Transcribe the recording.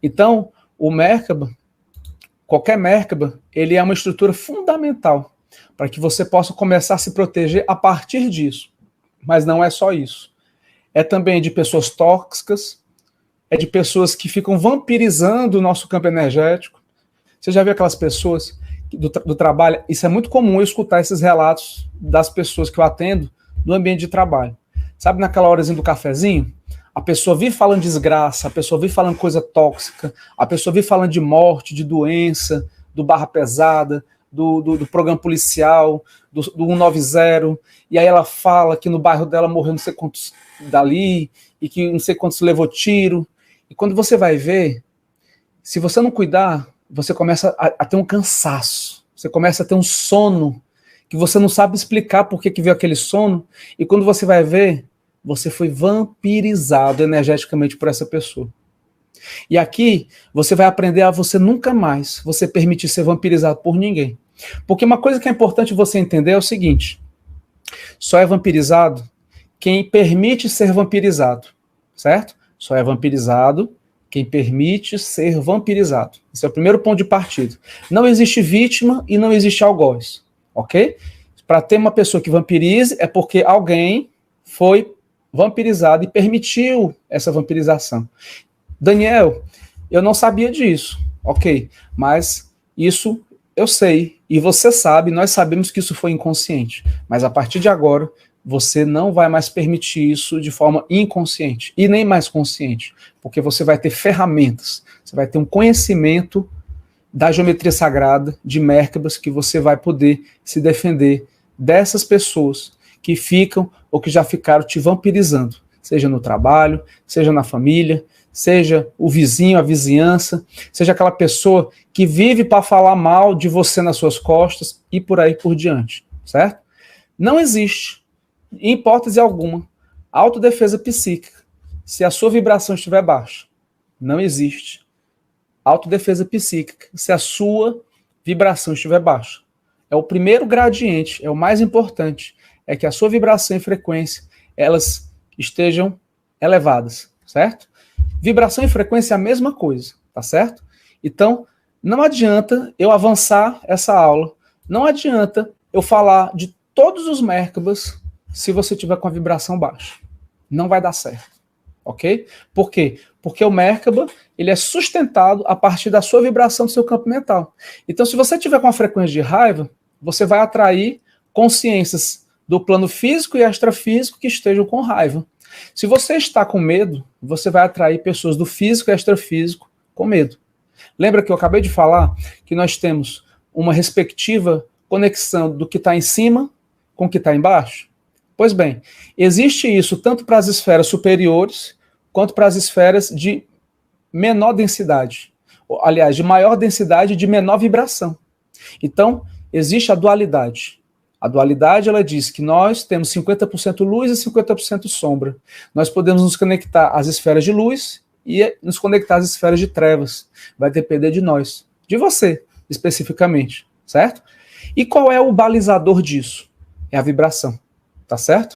Então, o Merkaba, qualquer Merkaba, ele é uma estrutura fundamental para que você possa começar a se proteger a partir disso. Mas não é só isso. É também de pessoas tóxicas, é de pessoas que ficam vampirizando o nosso campo energético. Você já viu aquelas pessoas do trabalho? Isso é muito comum eu escutar esses relatos das pessoas que eu atendo no ambiente de trabalho. Sabe naquela horazinha do cafezinho? A pessoa vive falando desgraça, a pessoa vive falando coisa tóxica, a pessoa vive falando de morte, de doença, do barra pesada, do programa policial, do 190, e aí ela fala que no bairro dela morreu não sei quantos dali, e que não sei quantos levou tiro. E quando você vai ver, se você não cuidar, você começa a ter um cansaço, você começa a ter um sono, que você não sabe explicar por que veio aquele sono, e quando você vai ver, você foi vampirizado energeticamente por essa pessoa. E aqui, você vai aprender a você nunca mais você permitir ser vampirizado por ninguém. Porque uma coisa que é importante você entender é o seguinte, só é vampirizado quem permite ser vampirizado, certo? Só é vampirizado quem permite ser vampirizado. Esse é o primeiro ponto de partida. Não existe vítima e não existe algoz, ok? Para ter uma pessoa que vampirize é porque alguém foi vampirizado e permitiu essa vampirização. Daniel, eu não sabia disso, ok, mas isso eu sei, e você sabe, nós sabemos que isso foi inconsciente, mas a partir de agora, você não vai mais permitir isso de forma inconsciente, e nem mais consciente, porque você vai ter ferramentas, você vai ter um conhecimento da geometria sagrada, de Merkabas, que você vai poder se defender dessas pessoas que ficam ou que já ficaram te vampirizando, seja no trabalho, seja na família, seja o vizinho, a vizinhança, seja aquela pessoa que vive para falar mal de você nas suas costas e por aí por diante, certo? Não existe, em hipótese alguma, autodefesa psíquica se a sua vibração estiver baixa. Não existe autodefesa psíquica se a sua vibração estiver baixa. É o primeiro gradiente, é o mais importante, é que a sua vibração e frequência, elas estejam elevadas, certo? Vibração e frequência é a mesma coisa, tá certo? Então, não adianta eu avançar essa aula, não adianta eu falar de todos os Merkabas se você tiver com a vibração baixa. Não vai dar certo, ok? Por quê? Porque o Merkaba, ele é sustentado a partir da sua vibração do seu campo mental. Então, se você tiver com a frequência de raiva, você vai atrair consciências do plano físico e extrafísico que estejam com raiva. Se você está com medo, você vai atrair pessoas do físico e extrafísico com medo. Lembra que eu acabei de falar que nós temos uma respectiva conexão do que está em cima com o que está embaixo? Pois bem, existe isso tanto para as esferas superiores quanto para as esferas de menor densidade. Aliás, de maior densidade e de menor vibração. Então, existe a dualidade. A dualidade, ela diz que nós temos 50% luz e 50% sombra. Nós podemos nos conectar às esferas de luz e nos conectar às esferas de trevas. Vai depender de nós, de você, especificamente, certo? E qual é o balizador disso? É a vibração, tá certo?